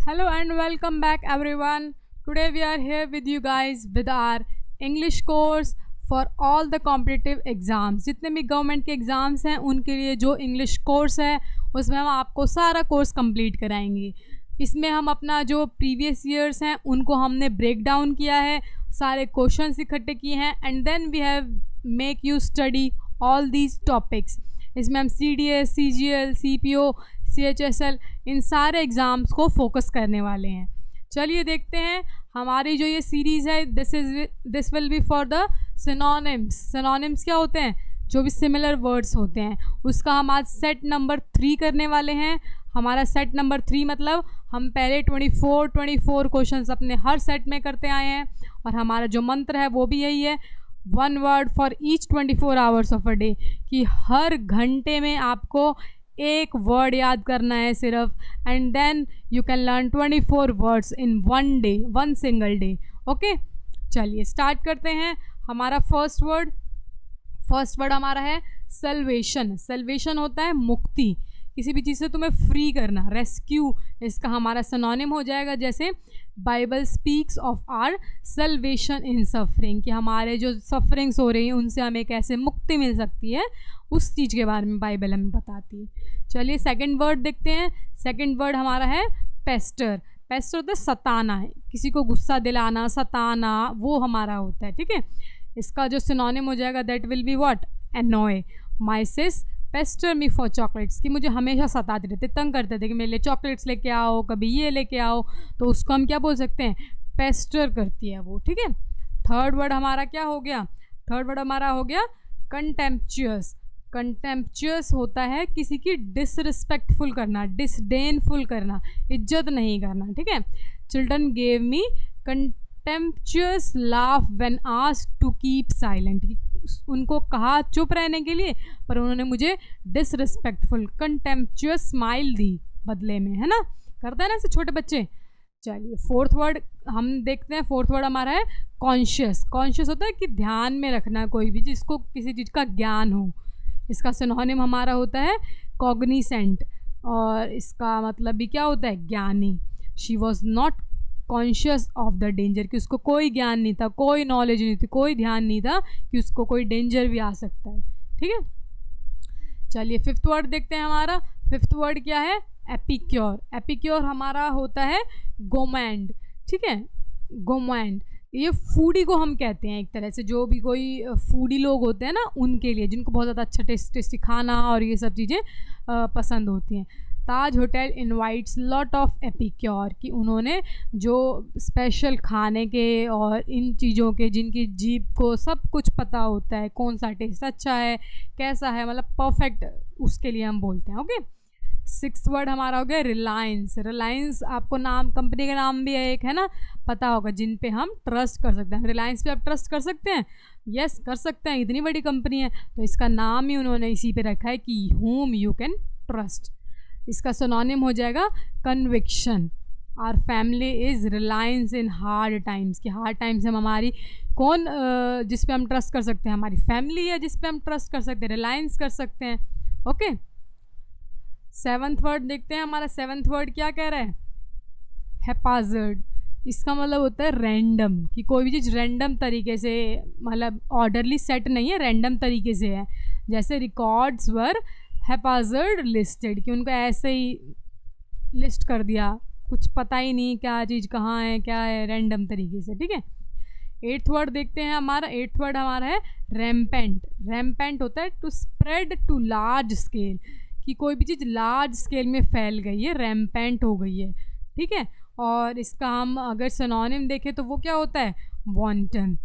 Hello and welcome back everyone. Today we are here with you guys with our English course for all the competitive exams. जितने भी government के exams हैं उनके लिए जो English course है उसमें हम आपको सारा कोर्स कंप्लीट कराएंगे. इसमें हम अपना जो प्रीवियस ईयर्स हैं उनको हमने ब्रेक डाउन किया है, सारे क्वेश्चंस इकट्ठे किए हैं and then we have make you study all these topics. इसमें हम CDS, CGL, CPO, CHSL इन सारे एग्ज़ाम्स को फोकस करने वाले हैं. चलिए देखते हैं हमारी जो ये सीरीज़ है. This will be for the synonyms. Synonyms क्या होते हैं? जो भी सिमिलर वर्ड्स होते हैं उसका हम आज सेट नंबर 3 करने वाले हैं. हमारा सेट नंबर 3 मतलब हम पहले 24 क्वेश्चंस अपने हर सेट में करते आए हैं और हमारा जो मंत्र है वो भी यही है, 1 word for each 24 hours of a day, कि हर घंटे में आपको एक वर्ड याद करना है सिर्फ, and then you can learn 24 words in 1 day, 1 single day. Okay, चलिए स्टार्ट करते हैं. हमारा फर्स्ट वर्ड हमारा है सल्वेशन. सल्वेशन होता है मुक्ति, किसी भी चीज़ से तुम्हें फ्री करना, रेस्क्यू. इसका हमारा सिनोनिम हो जाएगा जैसे Bible speaks of our salvation in suffering, कि हमारे जो सफरिंग्स हो रही हैं उनसे हमें कैसे मुक्ति मिल सकती है, उस चीज़ के बारे में बाइबल हमें बताती है. चलिए सेकंड वर्ड देखते हैं. सेकंड वर्ड हमारा है पेस्टर. पेस्टर होता है सताना, है किसी को गुस्सा दिलाना, सताना, वो हमारा होता है. ठीक है, इसका जो सिनोनिम हो जाएगा that will be what? Annoy. My sis pester me for chocolates, कि मुझे हमेशा सताते रहते, तंग करते थे कि मेरे लिए चॉकलेट्स लेके आओ, कभी ये लेके आओ, तो उसको हम क्या बोल सकते हैं? पेस्टर करती है वो. ठीक है. थर्ड वर्ड हमारा क्या हो गया? थर्ड वर्ड हमारा हो गया कंटेम्पचुअस. कंटेम्पचुअस होता है किसी की डिसरिस्पेक्टफुल करना, डिसडेनफुल करना, इज्जत नहीं करना. ठीक है. Children gave me contemptuous laugh when asked to keep silent, उनको कहा चुप रहने के लिए पर उन्होंने मुझे डिसरिस्पेक्टफुल कंटेम्पचुअस स्माइल दी बदले में, है ना. करते हैं ना ऐसे छोटे बच्चे. चलिए फोर्थ वर्ड हम देखते हैं. फोर्थ वर्ड हमारा है कॉन्शियस. कॉन्शियस होता है कि ध्यान में रखना कोई भी, जिसको किसी चीज़ का ज्ञान हो. इसका सिनोनिम हमारा होता है कॉग्निसेंट, और इसका मतलब भी क्या होता है? ज्ञानी. She was not conscious of the danger, कि उसको कोई ज्ञान नहीं था, कोई नॉलेज नहीं थी, कोई ध्यान नहीं था कि उसको कोई डेंजर भी आ सकता है. ठीक है. चलिए फिफ्थ वर्ड देखते हैं. हमारा फिफ्थ वर्ड क्या है? एपिक्योर. एपिक्योर हमारा होता है गोमैंड. ठीक है, गोमैंड. ये फूडी को हम कहते हैं एक तरह से, जो भी कोई फूडी लोग होते हैं ना उनके लिए, जिनको बहुत ज़्यादा अच्छा टेस्टी खाना और ये सब चीज़ें पसंद होती हैं. Taj hotel invites lot of epicure, कि उन्होंने जो स्पेशल खाने के और इन चीज़ों के, जिनकी जीभ को सब कुछ पता होता है कौन सा टेस्ट अच्छा है, कैसा है, मतलब परफेक्ट, उसके लिए हम बोलते हैं. ओके. सिक्स्थ वर्ड हमारा हो गया रिलायंस. रिलायंस आपको नाम, कंपनी का नाम भी है एक, है ना, पता होगा, जिन पे हम ट्रस्ट कर सकते हैं. रिलायंस पे आप ट्रस्ट कर सकते हैं? यस कर सकते हैं, इतनी बड़ी कंपनी है, तो इसका नाम ही उन्होंने इसी पे रखा है कि whom you can trust. इसका सिनोनिम हो जाएगा conviction. Our family is reliance in hard times, कि हार्ड टाइम्स में हमारी कौन जिस पे हम ट्रस्ट कर सकते हैं? हमारी फैमिली है जिस पे हम ट्रस्ट कर सकते हैं, रिलायंस कर सकते हैं. ओके. सेवन्थ वर्ड देखते हैं. हमारा सेवन्थ वर्ड क्या कह रहा है? हैप्पैज़ार्ड. इसका मतलब होता है रैंडम, कि कोई भी चीज़ रैंडम तरीके से, मतलब ऑर्डरली सेट नहीं है, रैंडम तरीके से है. जैसे रिकॉर्ड्स वर हैप्पैज़ार्ड लिस्टेड, कि उनको ऐसे ही लिस्ट कर दिया, कुछ पता ही नहीं क्या चीज़ कहाँ है क्या है, रैंडम तरीके से. ठीक है. एट्थ वर्ड देखते हैं. हमारा एट्थ वर्ड हमारा है रैम्पेंट. रैम्पेंट होता है to spread to large scale, कि कोई भी चीज़ लार्ज स्केल में फैल गई है, रैम्पेंट हो गई है. ठीक है. और इसका हम अगर सिनोनिम देखें तो वो क्या होता है? वॉन्टन.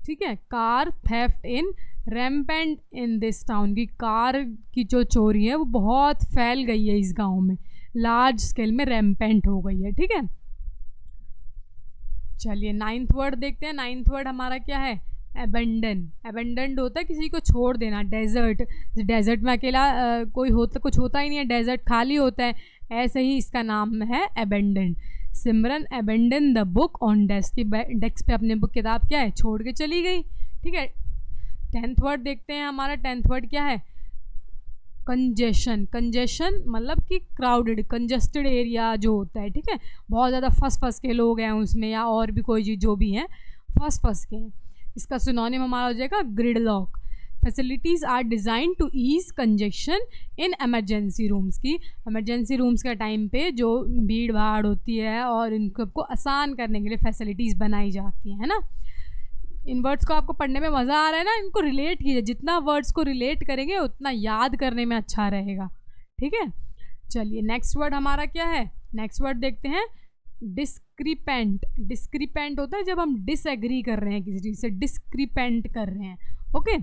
ठीक है. Car theft in rampant in this town, की कार की जो चोरी है वो बहुत फैल गई है इस गांव में, लार्ज स्केल में रैम्पेंट हो गई है. ठीक है. चलिए नाइन्थ वर्ड देखते हैं. नाइन्थ वर्ड हमारा क्या है? एबेंडन. एबेंडन होता है किसी को छोड़ देना. डेजर्ट. डेजर्ट में अकेला कोई होता, कुछ होता ही नहीं है, डेजर्ट खाली होता है, ऐसे ही इसका नाम है abandon. Simran abandon the book on desk, की डेस्क पे अपने बुक किताब क्या है? छोड़ के चली गई. ठीक है. टेंथ वर्ड देखते हैं. हमारा टेंथ वर्ड क्या है? कंजेशन, कंजेशन मतलब कि क्राउडेड, कंजस्टेड एरिया जो होता है, ठीक है, बहुत ज़्यादा फंस के लोग हैं उसमें, या और भी कोई चीज़ जो भी हैं फंस के हैं। इसका सिनोनिम हमारा हो जाएगा gridlock. Facilities are design to ease congestion in emergency rooms की, एमरजेंसी रूम्स का टाइम पे जो भीड़ भाड़ होती है और इनको आसान करने के लिए फैसिलिटीज़ बनाई जाती हैं, है ना। इन वर्ड्स को आपको पढ़ने में मज़ा आ रहा है ना, इनको रिलेट कीजिए, जितना वर्ड्स को रिलेट करेंगे उतना याद करने में अच्छा रहेगा, ठीक है। चलिए नेक्स्ट वर्ड हमारा क्या है, नेक्स्ट वर्ड देखते हैं डिस्क्रिपेंट। डिस्क्रिपेंट होता है जब हम डिसएग्री कर रहे हैं किसी चीज़ से, डिस्क्रिपेंट कर रहे हैं, ओके।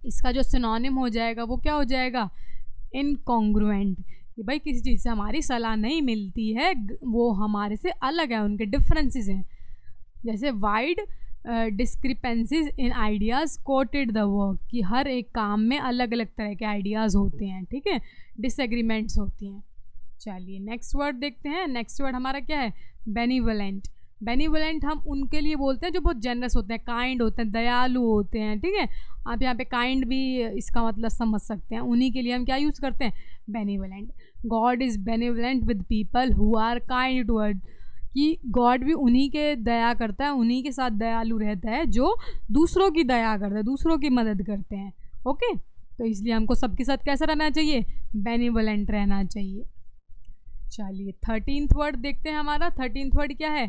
इसका जो सिनोनिम हो जाएगा वो क्या हो जाएगा, इनकॉन्ग्रुएंट, कि भाई किसी चीज़ से हमारी सलाह नहीं मिलती है, वो हमारे से अलग है, उनके डिफरेंसेस हैं। जैसे wide discrepancies in ideas coated the work, कि हर एक काम में अलग अलग तरह के आइडियाज़ होते हैं, ठीक है, डिसएग्रीमेंट्स होती हैं। चलिए नेक्स्ट वर्ड देखते हैं। नेक्स्ट वर्ड हमारा क्या है, बेनिवोलेंट। बेनिवोलेंट हम उनके लिए बोलते हैं जो बहुत जेनरस होते हैं, काइंड होते हैं, दयालु होते हैं, ठीक है। आप यहाँ पे काइंड भी इसका मतलब समझ सकते हैं, उन्हीं के लिए हम क्या यूज़ करते हैं, benevolent. God is benevolent with people who are kind toward, कि गॉड भी उन्हीं के दया करता है, उन्हीं के साथ दयालु रहता है जो दूसरों की दया करते हैं, दूसरों की मदद करते हैं, ओके। तो इसलिए हमको सबके साथ कैसा रहना चाहिए, बेनिवोलेंट रहना चाहिए। चलिए 13th वर्ड देखते हैं हमारा। 13th वर्ड क्या है,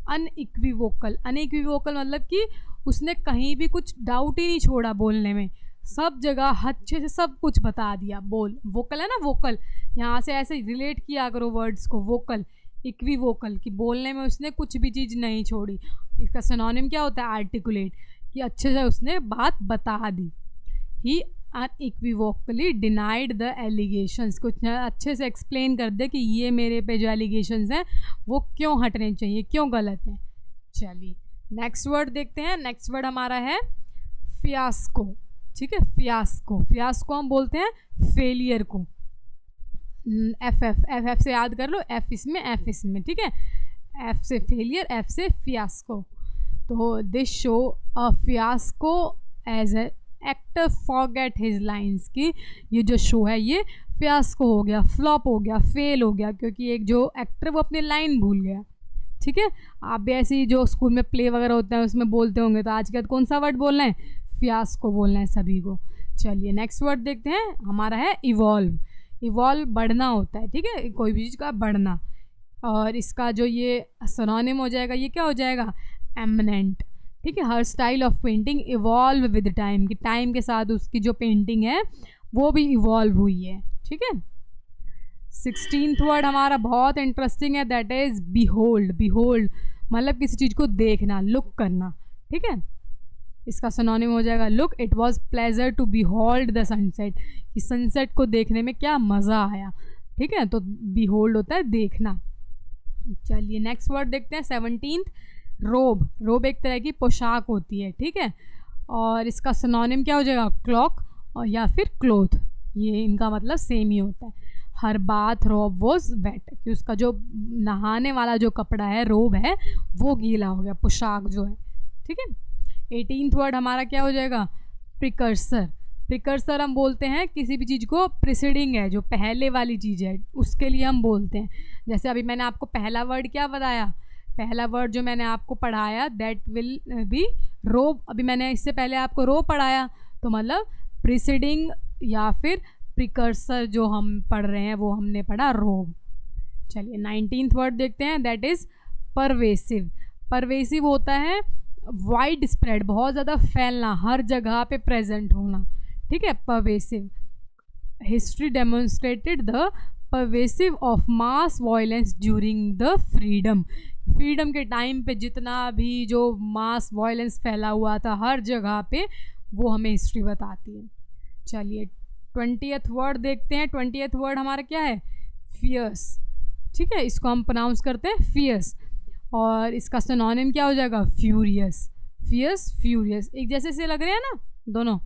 अनइक्विवोकल। अनइक्विवोकल मतलब कि उसने कहीं भी कुछ डाउट ही नहीं छोड़ा बोलने में, सब जगह अच्छे से सब कुछ बता दिया। बोल, वोकल है ना, वोकल, यहाँ से ऐसे रिलेट किया करो वर्ड्स को, वोकल इक्विवोकल, कि बोलने में उसने कुछ भी चीज़ नहीं छोड़ी। इसका सिनोनिम क्या होता है, आर्टिकुलेट, कि अच्छे से उसने बात बता दी। ही अनइक्विवोकली डिनाइड द एलिगेशंस, कुछ अच्छे से एक्सप्लेन कर दे कि ये मेरे पे जो एलिगेशंस हैं वो क्यों हटने चाहिए, क्यों गलत हैं। चलिए नेक्स्ट वर्ड देखते हैं। नेक्स्ट वर्ड हमारा है फियास्को, ठीक है। फियास्को, फियास्को हम बोलते हैं फेलियर को। एफ से याद कर लो, एफ इसमें, एफ इसमें, ठीक है। एफ से फेलियर, एफ से फियास्को। तो this show a fiasco as a actor forget his lines, की ये जो शो है ये फियास्को हो गया, फ्लॉप हो गया, फेल हो गया, क्योंकि एक जो एक्टर वो अपनी लाइन भूल गया, ठीक है। आप भी ऐसे ही जो स्कूल में प्ले वगैरह होता है उसमें बोलते होंगे, तो आज के बाद कौन सा वर्ड बोलना है, फियास्को बोलना है सभी को। चलिए नेक्स्ट वर्ड देखते हैं, हमारा है इवॉल्व। इवॉल्व बढ़ना होता है, ठीक है, कोई भी चीज़ का बढ़ना। और इसका जो ये सिनोनिम हो जाएगा, ये क्या हो जाएगा, एमिनेंट, ठीक है। हर style of painting evolve with time, कि टाइम के साथ उसकी जो पेंटिंग है वो भी इवॉल्व हुई है, ठीक है। 16th वर्ड हमारा बहुत इंटरेस्टिंग है, दैट इज़ बिहोल्ड। बिहोल्ड मतलब किसी चीज़ को देखना, लुक करना, ठीक है। इसका सिनोनिम हो जाएगा look. It was pleasure to behold the sunset, कि सनसेट को देखने में क्या मज़ा आया, ठीक है। तो बिहोल्ड होता है देखना। चलिए नेक्स्ट वर्ड देखते हैं 17th, रोब। रोब एक तरह की पोशाक होती है, ठीक है। और इसका सिनोनिम क्या हो जाएगा, क्लॉक और या फिर क्लोथ, ये इनका मतलब सेम ही होता है। हर बाथ रोब वॉज वेट, कि उसका जो नहाने वाला जो कपड़ा है, रोब है, वो गीला हो गया, पोशाक जो है, ठीक है। 18th वर्ड हमारा क्या हो जाएगा, प्रिकर्सर। प्रिकर्सर हम बोलते हैं किसी भी चीज़ को प्रिसीडिंग है, जो पहले वाली चीज़ है उसके लिए हम बोलते हैं। जैसे अभी मैंने आपको पहला वर्ड क्या बताया, पहला वर्ड जो मैंने आपको पढ़ाया दैट विल बी रोब। अभी मैंने इससे पहले आपको रो पढ़ाया, तो मतलब प्रिसीडिंग या फिर प्रिकर्सर जो हम पढ़ रहे हैं वो हमने पढ़ा रोब। चलिए 19th वर्ड देखते हैं, दैट इज़ परवेसिव। परवेसिव होता है वाइड स्प्रेड, बहुत ज़्यादा फैलना, हर जगह पे प्रेजेंट होना, ठीक है, pervasive. History demonstrated the pervasive of mass violence during the freedom. Freedom के टाइम पे जितना भी जो मास वायलेंस फैला हुआ था हर जगह पे, वो हमें हिस्ट्री बताती है। चलिए 20th वर्ड देखते हैं। 20th वर्ड हमारा क्या है, फियर्स, ठीक है। इसको हम प्रोनाउंस करते हैं फियर्स, और इसका सिनोनिम क्या हो जाएगा, फ्यूरियस। फियर्स, फ्यूरियस एक जैसे से लग रहे हैं ना दोनों,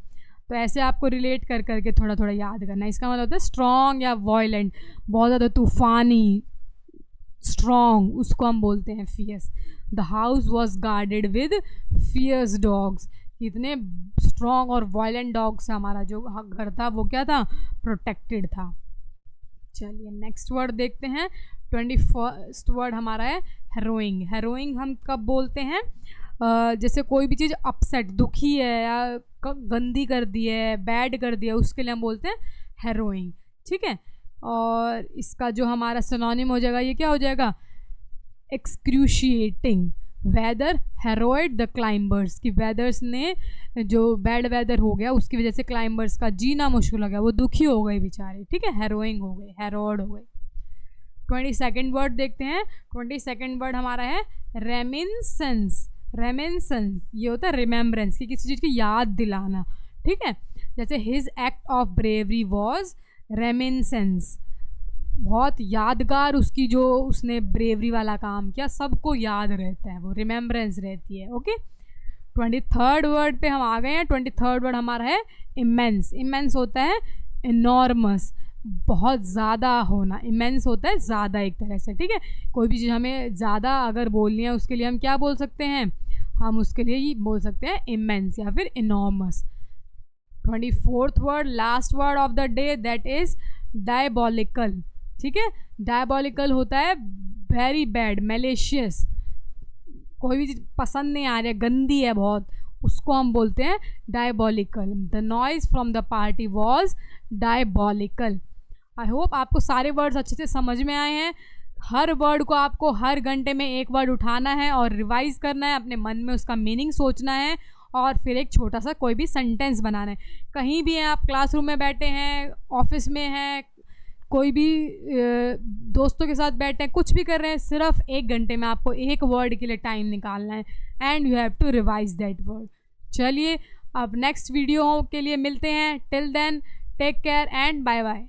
तो ऐसे आपको रिलेट कर करके थोड़ा थोड़ा याद करना। इसका मतलब होता है स्ट्रॉन्ग या वॉयलेंट, बहुत ज़्यादा तूफानी, स्ट्रॉन्ग, उसको हम बोलते हैं fierce. The house was guarded with fierce dogs, इतने स्ट्रॉन्ग और वायलेंट डॉग से हमारा जो घर था वो क्या था, प्रोटेक्टेड था। चलिए नेक्स्ट वर्ड देखते हैं। 21st वर्ड हमारा है हैरोइंग। हैरोइंग हम कब बोलते हैं, जैसे कोई भी चीज़ अपसेट, दुखी है या गंदी कर दी है, बैड कर दिया, उसके लिए हम बोलते हैं हैरोइंग। ठीक है, और इसका जो हमारा सिनोनिम हो जाएगा, ये क्या हो जाएगा, एक्सक्रूशिएटिंग। वेदर हेरोइड द क्लाइंबर्स, कि वेदर्स ने जो बैड वेदर हो गया उसकी वजह से क्लाइंबर्स का जीना मुश्किल हो गया, वो दुखी हो गए बेचारे। ठीक है, हेरोइंग हो गए, हेरोड हो गए। 22nd वर्ड देखते हैं। 22nd वर्ड हमारा है रेमिनिसेंस। रेमिनिसेंस ये होता है रिमेम्बरेंस, कि किसी चीज़ की याद दिलाना। ठीक है, जैसे his act of bravery was reminiscence, बहुत यादगार उसकी जो उसने ब्रेवरी वाला काम किया, सबको याद रहता है, वो रिमेम्बरेंस रहती है। ओके, 23rd वर्ड पे हम आ गए हैं। 23rd वर्ड हमारा है इमेंस। इमेंस होता है इनॉर्मस, बहुत ज़्यादा होना। इमेंस होता है ज़्यादा एक तरह से। ठीक है, कोई भी चीज़ हमें ज़्यादा अगर बोलनी है उसके लिए हम क्या बोल सकते हैं, हम उसके लिए ही बोल सकते हैं इमेंस या फिर enormous. 24th word, last word of the day, that is diabolical. ठीक है, डायबॉलिकल होता है वेरी बैड, मैलिशियस, कोई भी चीज़ पसंद नहीं आ रही है, गंदी है बहुत, उसको हम बोलते हैं diabolical. The noise from the party was diabolical. I hope आपको सारे वर्ड्स अच्छे से समझ में आए हैं। हर वर्ड को आपको हर घंटे में एक वर्ड उठाना है और रिवाइज करना है, अपने मन में उसका मीनिंग सोचना है और फिर एक छोटा सा कोई भी सेंटेंस बनाना है। कहीं भी हैं आप, क्लासरूम में बैठे हैं, ऑफिस में हैं, कोई भी दोस्तों के साथ बैठे हैं, कुछ भी कर रहे हैं, सिर्फ 1 घंटे में आपको एक वर्ड के लिए टाइम निकालना है and you have to revise that word. चलिए अब नेक्स्ट वीडियो के लिए मिलते हैं। Till then take care and bye bye.